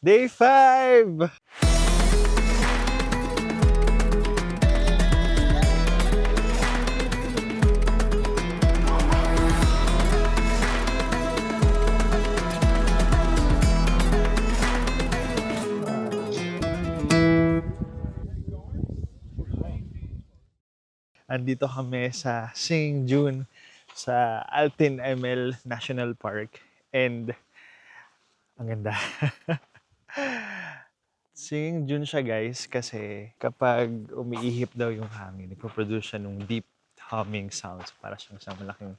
Day 5! Andito kami sa Singjun sa Altin ML National Park and ang ganda. Singjun siya guys kasi kapag umiihip daw yung hangin, nagpo-produce siya ng deep humming sounds para siyang isang malaking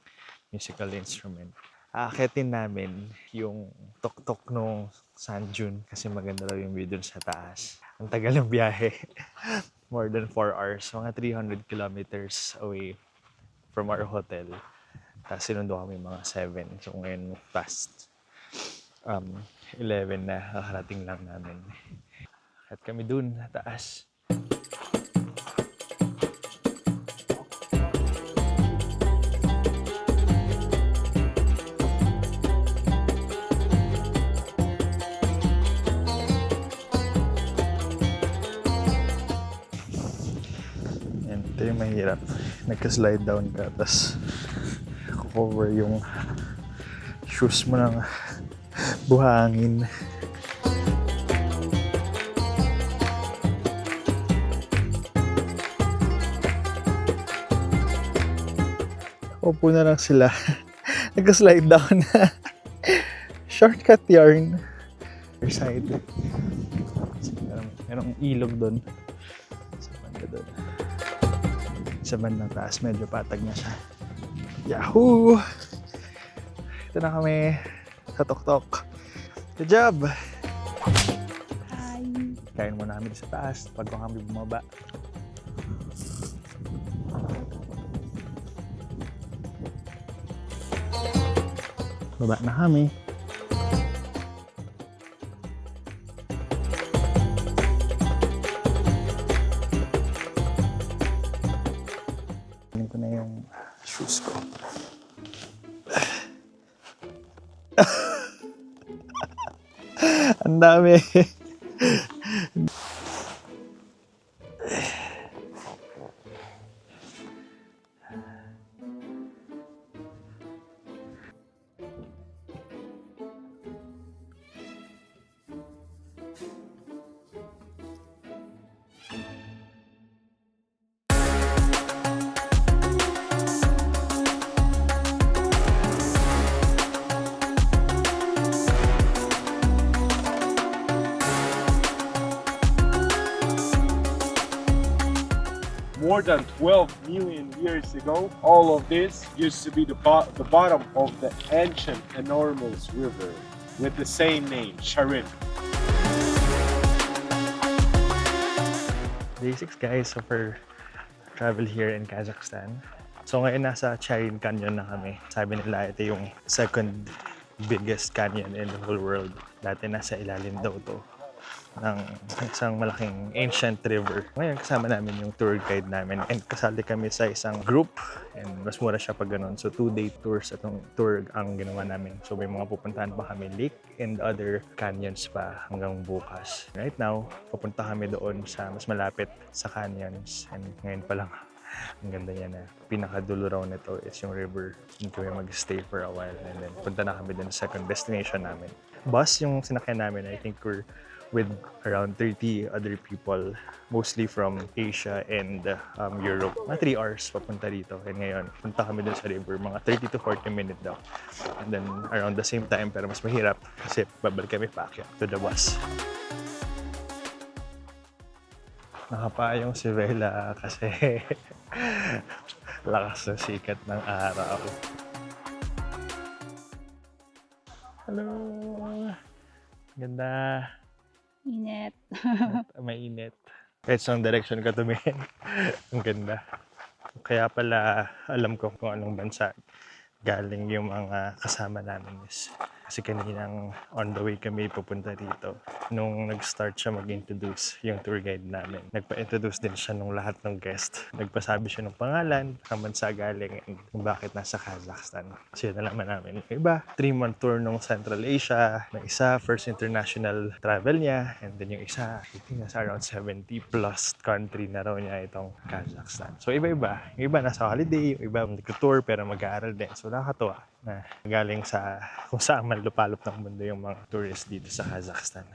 musical instrument. Aakitin namin yung tuktok nung Sanjun kasi maganda daw yung view dun sa taas. Ang tagal ng biyahe. More than 4 hours. Mga 300 kilometers away from our hotel. Tapos sinundo kami mga 7. So ngayon past 11 na kakarating lang namin. At kami dun, taas. Yan, ito yung mahirap. Nagka-slide down ka, tapos cover yung shoes mo ng buhangin. Upo na lang sila. Nagka-slide down na. Shortcut yarn. Other side. Merong ilog doon. Sa banda doon. Sa bandang taas, medyo patag na siya. Yahoo! Ito na kami sa tuktok. Good job! Hi! Kain muna kami sa taas pag kami bumaba. Baba na kami. Tingnan ko na yung shoes ko. Ang dami. More than 12 million years ago, all of this used to be the bottom of the ancient enormous river with the same name, Sharin. Day 6 guys, so for travel here in Kazakhstan. So ngayon nasa Charin Canyon na kami. Sabi nila ito yung second biggest canyon in the whole world. Dati nasa ilalim daw to ng isang malaking ancient river. Ngayon kasama namin yung tour guide namin and kasali kami sa isang group and mas mura siya pag ganun. So 2-day tours atong tour ang ginawa namin. So may mga pupuntahan pa kami lake and other canyons pa hanggang bukas. Right now, pupunta kami doon sa mas malapit sa canyons and ngayon pa lang ang ganda niya na pinakadulo raw nito is yung river. Doon kami mag-stay for a while and then punta na kami din sa second destination namin. Bus yung sinakyan namin, I think we're with around 30 other people, mostly from Asia and Europe. Mga 3 hours papunta dito. And ngayon, punta kami dun sa river, mga 30 to 40 minutes daw. And then around the same time, pero mas mahirap kasi babalik kami paakyat to the bus. Nakapayong si Vela kasi lakas ng sikat ng araw. Hello! Ganda! Init. Mainit. Kahit saan direction ka tumingin, ang ganda. Kaya pala alam ko kung anong bansa galing yung mga kasama namin is Kasi kaninang on the way kami pupunta dito. Nung nag-start siya mag-introduce yung tour guide namin, nagpa-introduce din siya nung lahat ng guest. Nagpasabi siya ng pangalan, ang bansa galing, and kung bakit nasa Kazakhstan. So yun nalaman namin. Yung iba, 3-month tour nung Central Asia. Yung isa, first international travel niya. And then yung isa, I think nasa around 70 plus country na raw niya itong Kazakhstan. So iba-iba. Yung iba nasa holiday, yung iba nag-tour pero mag-aaral din. So nakakatuwa na galing sa kung saan man lupalop ng mundo yung mga tourists dito sa Kazakhstan.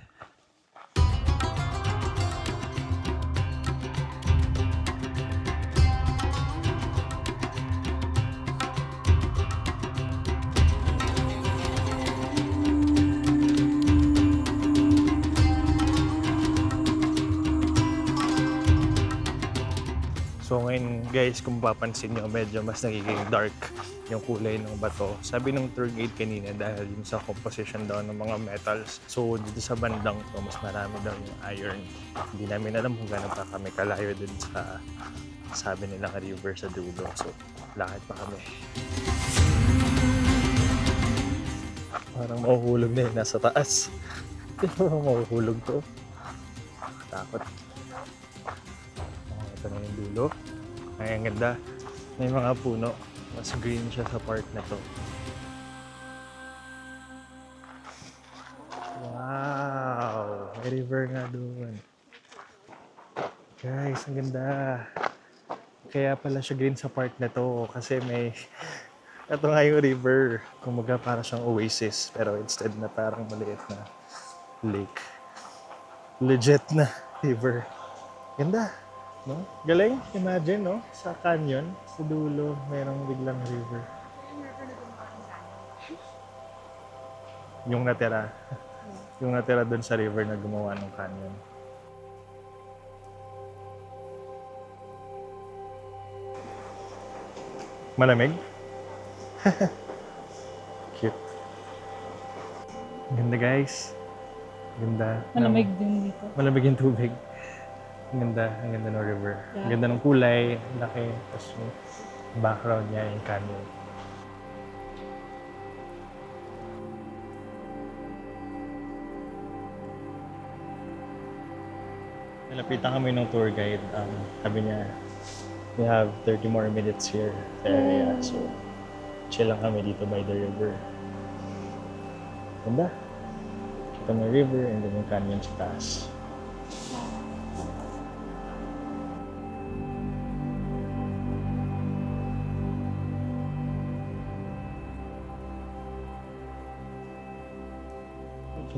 So ngayon guys, kung papansin nyo, medyo mas nagiging dark yung kulay ng bato. Sabi ng tour guide kanina dahil yun sa composition daw ng mga metals. So dito sa bandang to, mas marami daw yung iron. Hindi namin alam kung gano'n pa kami kalayo din sa sabi nilang river sa dulo. So lakad pa kami. Parang mahuhulog na yun, nasa taas. Parang mahuhulog to. Takot. Ito na yung dulo. Ay, ang ganda. May mga puno. Mas green siya sa part na to. Wow! May river nga doon. Guys, ang ganda. Kaya pala siya green sa part na to. Kasi may... Ito nga yung river. Kumaga para siyang oasis. Pero instead na parang maliit na lake. Legit na river. Ganda. No? Galing, imagine, no? Sa canyon, sa dulo, mayroong biglang river. Yung natira. Yung natira doon sa river na gumawa ng canyon. Malamig? Cute. Ganda guys. Ganda. Malamig din dito. Malamig yung tubig. Ang ganda ng river. Ang ganda ng kulay, laki, tapos yung background niya, yung canyon. Nalapitan kami ng tour guide. Sabi niya, we have 30 more minutes here sa area. So, chill lang kami dito by the river. Ganda. Kita mo yung river and then yung canyon sa taas.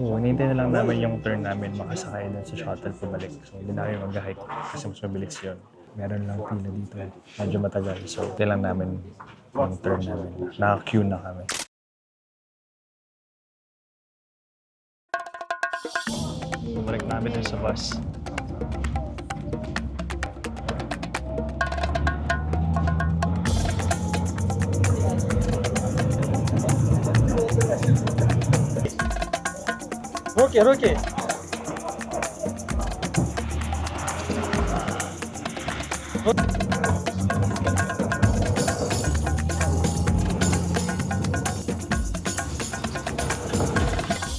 So, hinihintay na lang namin yung turn namin makasakay dun sa shuttle pumalik. So, hindi na kami mag-hike kasi mas mabilis yun. Meron lang pila dito. Medyo matagal. So, hinihintay lang namin yung turn namin. Naka-queue na kami. Bumalik namin dun sa bus. Roke!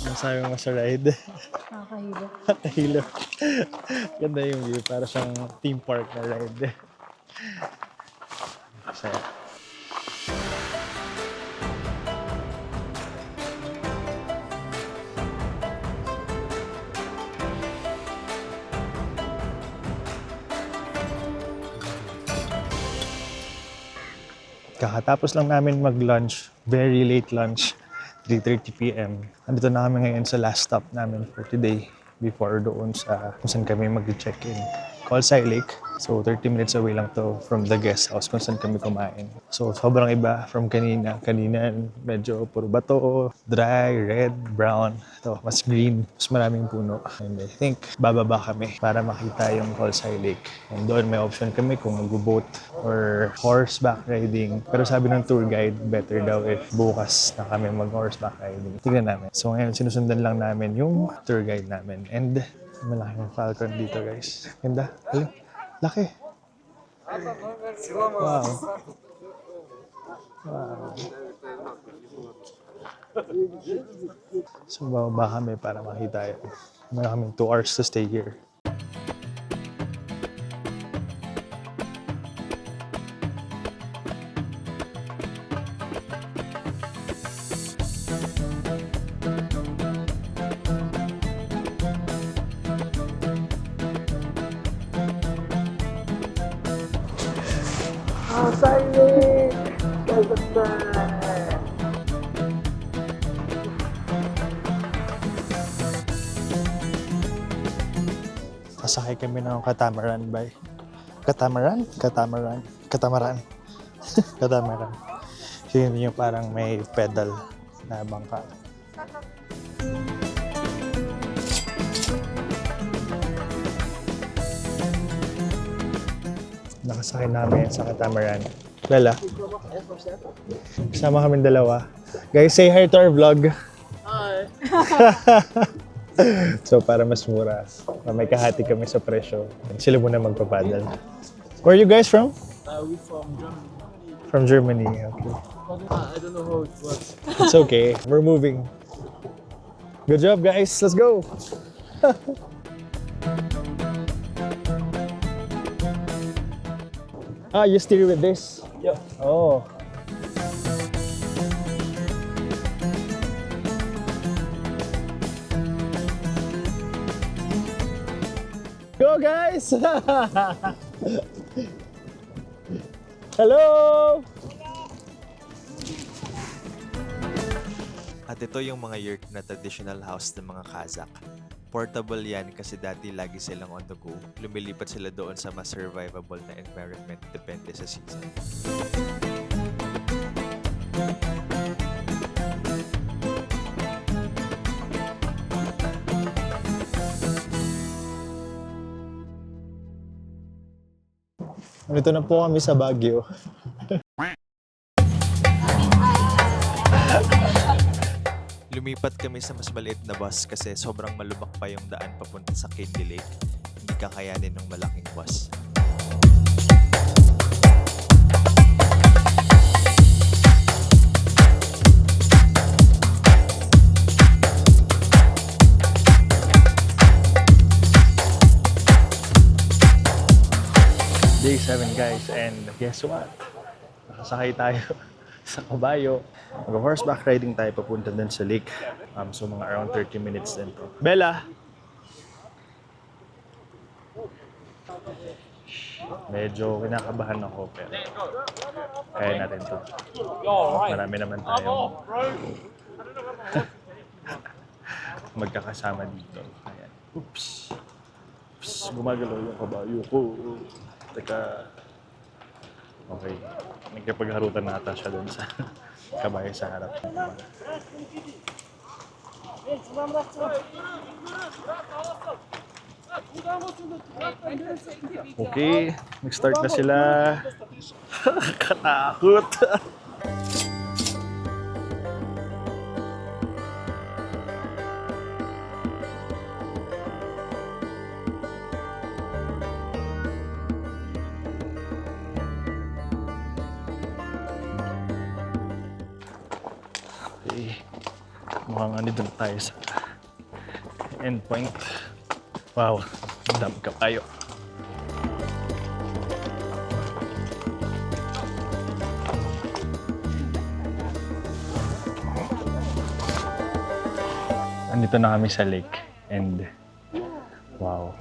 Masabi mo sa ride. Nakakahilo. Nakahilo. Ganda yung view. Para siyang theme park na ride. Masaya. Kakatapos lang namin mag-lunch, very late lunch, 3:30 p.m. Nandito na kami ngayon sa last stop namin for today before doon sa kung saan kami mag-check-in. Colsay Lake. So 30 minutes away lang to from the guest house kung saan kami kumain. So sobrang iba from kanina. Kanina medyo puro bato, dry, red, brown. Ito, mas green, mas maraming puno. And I think bababa kami para makita yung Colsay Lake. And doon may option kami kung mag-boat or horseback riding. Pero sabi ng tour guide, better daw if bukas na kami mag-horseback riding. Tignan namin. So ngayon sinusundan lang namin yung tour guide namin. And malaking falcon dito guys. Ganda. Alam. Laki. Wow. Wow. So bababa kami para makita yun. Meron kaming 2 hours to stay here. Kasakay kami ng catamaran by catamaran? Catamaran? Catamaran. Catamaran. Yun yung parang may pedal na bangka. Nakasakay namin sa catamaran. Bella? Kasama kami dalawa. Guys, say hi to our vlog. Hi! So para mas mura, may kahati kami sa presyo. Sila muna magpapadal. Where are you guys from? We from Germany. From Germany, okay. I don't know how it works. It's okay, we're moving. Good job guys, let's go! You steer with this? Yep. Oh. Go guys! Hello! At ito yung mga yurt na traditional house ng mga Kazakh. Portable yan kasi dati lagi silang on the go. Lumilipat sila doon sa mas survivable na environment depende sa season. Dito na po kami sa Baguio. Lumipat kami sa mas maliit na bus kasi sobrang malubak pa yung daan papunta sa Kindy Lake. Hindi kakayanin ng malaking bus. Day 7 guys, and guess what? Nakasakay tayo sa kabayo. Mag-horseback riding tayo papunta dun sa lake. So mga around 30 minutes din to. Bella! Medyo kinakabahan ako pero kaya natin to. Marami naman tayo magkakasama dito. Ayan. Oops! Oops! Gumagalaw yung kabayo ko. Teka. Okay. Nagkapagharutan na ata siya dun sa kabayo sa harap. Okay. Nag-start na sila. Katakot. Okay. Mukhang ano doon tayo sa endpoint. Wow, dami ka tayo. Andito na kami sa lake and wow.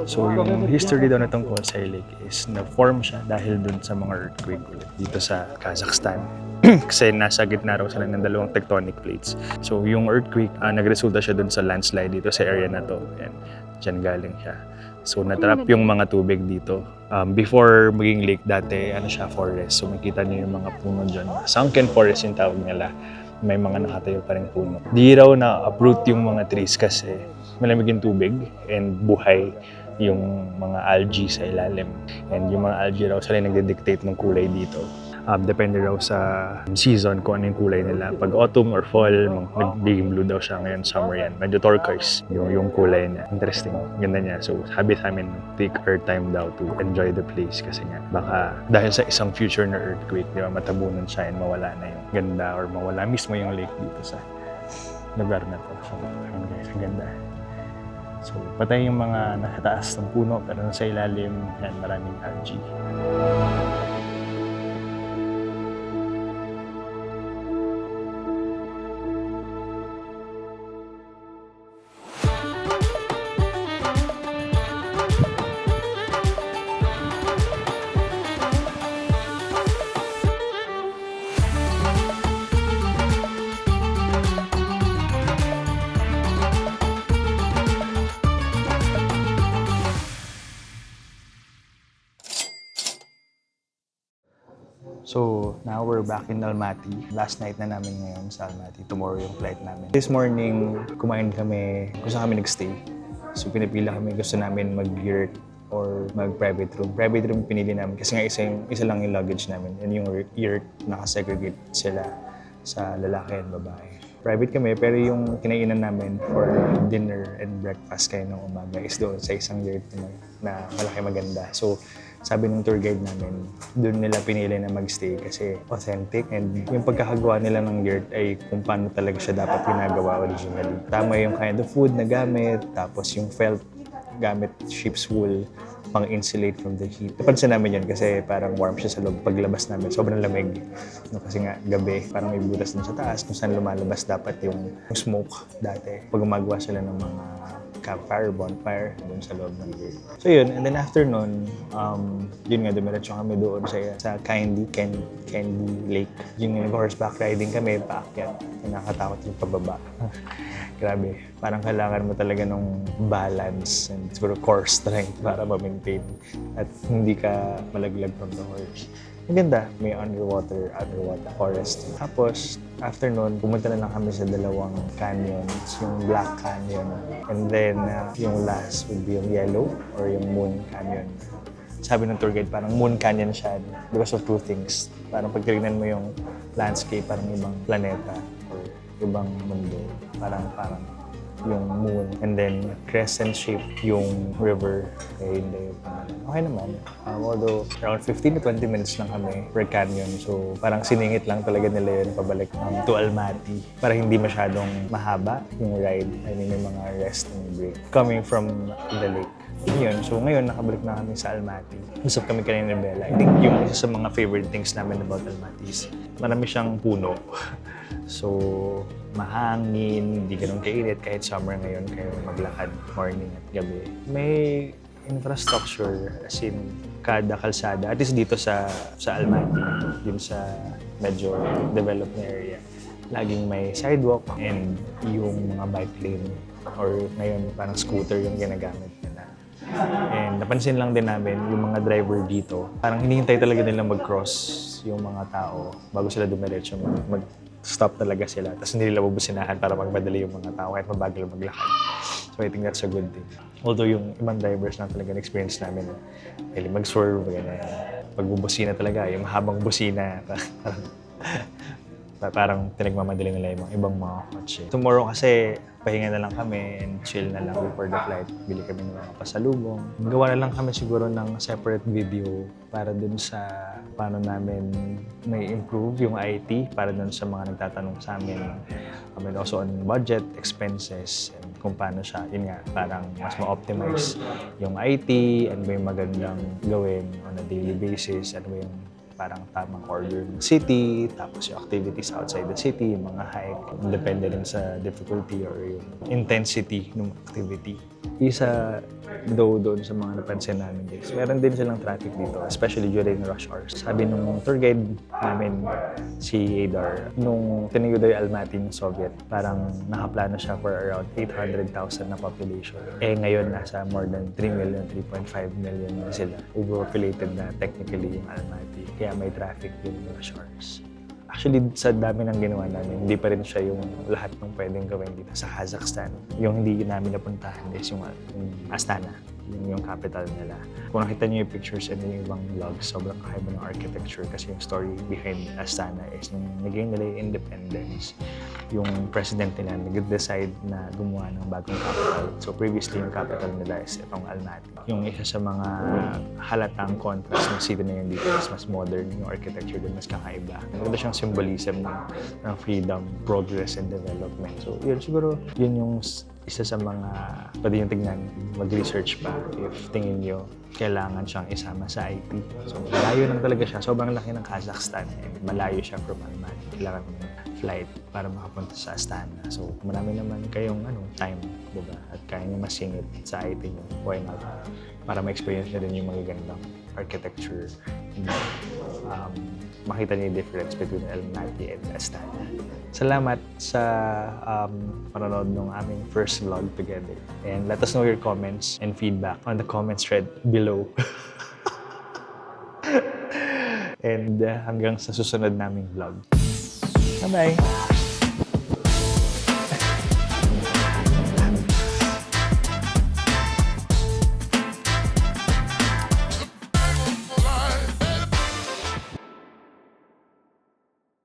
So yung history daw na tungkol sa lake is na-form siya dahil dun sa mga earthquake ulit dito sa Kazakhstan. Kasi nasa gitna raw sila ng dalawang tectonic plates. So yung earthquake, nagresulta siya dun sa landslide dito sa area na to. And dyan galing siya. So natrap yung mga tubig dito. Before maging lake dati, siya, forest. So makita niyo yung mga puno dyan. Sunken forest yung tawag nila. May mga nakatayo pa rin puno. Di raw na-uproot yung mga trees kasi malamig yung tubig and buhay yung mga algae sa ilalim. And yung mga algae raw sila nagde-dictate ng kulay dito. Depende raw sa season kung ano yung kulay nila. Pag autumn or fall, nag-naging blue daw siya. Ngayon summer yan. Medyo turquoise yung kulay niya. Interesting. Ganda niya. So sabi sa amin, take our time daw to enjoy the place kasi nga baka dahil sa isang future na earthquake, di ba, matabunan siya and mawala na yung ganda or mawala mismo yung lake dito sa lugar na to. So guys, ang ganda. So patay yung mga nasa taas ng puno pero nasa ilalim yan maraming algae. So, now we're back in Almaty. Last night na namin ngayon sa Almaty. Tomorrow yung flight namin. This morning, kumain kami kung saan kami nagstay. So, pinipila kami. Gusto namin mag-yurt or mag-private room. Private room pinili namin kasi nga isa lang yung luggage namin. And yung yurt, nakasegregate sila sa lalaki and babae. Private kami, pero yung kinainan namin for dinner and breakfast kayo ng umaga is doon sa isang yurt na malaki maganda. So, sabi ng tour guide namin, doon nila pinili na magstay kasi authentic and yung pagkakagawa nila ng yurt ay kung paano talaga siya dapat ginagawa originally. Tama yung kind of food na gamit, tapos yung felt gamit sheep's wool pang-insulate from the heat. Napansin namin yun kasi parang warm siya sa loob. Paglabas namin, sobrang lamig. No, kasi nga gabi, parang may butas din sa taas kung saan lumalabas dapat yung smoke dati. Pag gumagawa sila ng mga campfire, bonfire, dun sa loob ng yurt. So yun, and then after nun, yun nga, dumiretso kami doon sa Candy Lake. Yung horseback riding kami, paakyat. Nakakatakot yung pababa. Grabe, parang kailangan mo talaga ng balance and siguro core strength para ma-maintain at hindi ka malaglag from the horse. Ang ganda, may underwater forest. Tapos, after nun, pumunta na lang kami sa dalawang canyons, yung Black Canyon, and then yung last would be yung Yellow or yung Moon Canyon. Sabi ng tour guide, parang Moon Canyon siya because of two things. Parang pag tinignan mo yung landscape, parang ibang planeta or ibang mundo. Parang yung moon. And then, crescent shape yung river. Kaya hindi. Okay naman. Although, around 15 to 20 minutes lang kami per canyon. So, parang siningit lang talaga nila yun pabalik to Almaty. Para hindi masyadong mahaba yung ride. I mean, may mga rest and break. Coming from the lake. Yun. So, ngayon, nakabalik na kami sa Almaty. Usap kami kanina ni Bella. I think yung isa sa mga favorite things namin about Almaty is marami siyang puno. So, mahangin, hindi ganun kainit kahit summer ngayon kayo maglakad morning at gabi. May infrastructure as in kada kalsada, at least dito sa Almaty, din sa medyo developed na area. Laging may sidewalk and yung mga bike lane or ngayon parang scooter yung ginagamit nila. And napansin lang din namin yung mga driver dito, parang hinihintay talaga nila mag-cross yung mga tao bago sila dumiretso mag-stop talaga sila. Tapos hindi nila bubusinahan para magmadali yung mga tao kahit mabagal maglakad. So I think that's a good thing. Although yung ibang drivers na talaga na-experience namin, mag-swerve, ganyan. Pagbubusina talaga, yung mahabang busina, parang pinagmamadali nila yung ibang mga kotse. Tomorrow kasi pahinga na lang kami and chill na lang before the flight. Bili kami ng mga pasalubong. Gawa na lang kami siguro ng separate video para dun sa paano namin may improve yung IT para dun sa mga nagtatanong sa amin. And also on budget, expenses, and kung paano siya, yun nga, parang mas ma-optimize yung IT, ano ba yung magandang gawin on a daily basis, ano ba yung parang tamang order ng city, tapos yung activities outside the city, yung mga hike, depende rin sa difficulty or yung intensity ng activity. Isa doon sa mga napansin namin guys, meron din silang traffic dito, especially during rush hours. Sabi nung tour guide namin, si Adar, nung tinigo daw yung Almaty ng Soviet, parang nakaplano siya for around 800,000 na population. Ngayon nasa more than 3 million, 3.5 million na sila. Overpopulated na technically yung Almaty. Kaya may traffic din yung rush hours. Actually, sa dami ng ginawa namin, hindi pa rin siya yung lahat ng pwedeng gawin dito sa Kazakhstan. Yung hindi namin napuntahan is yung Astana. yung capital nila. Kung nakita niyo yung pictures and yung ibang vlogs, sobrang kakaiba ng architecture kasi yung story behind Astana is nung naging nila yung independence, yung president nila nag-decide na gumawa ng bagong capital. So previously yung capital nila is itong Almaty. Yung isa sa mga halatang contrast ng city na yun dito is mas modern, yung architecture din mas kakaiba. Maganda siyang symbolism ng freedom, progress, and development. So yun, siguro yun yung isa sa mga pwede yung tignan, mag-research pa if tingin nyo kailangan siyang isama sa IT. So malayo lang talaga siya. Sobrang laki ng Kazakhstan and malayo siya from Almaty. Kailangan ng flight para makapunta sa Astana. So marami naman kayong time, diba? At kaya nyo masingit sa IT nyo. Why not? Para ma-experience nyo din yung magagandang architecture and makita niyo yung difference between Almaty and Astana. Salamat sa panonood ng aming first vlog together. And let us know your comments and feedback on the comments thread below. And hanggang sa susunod naming vlog. Bye-bye!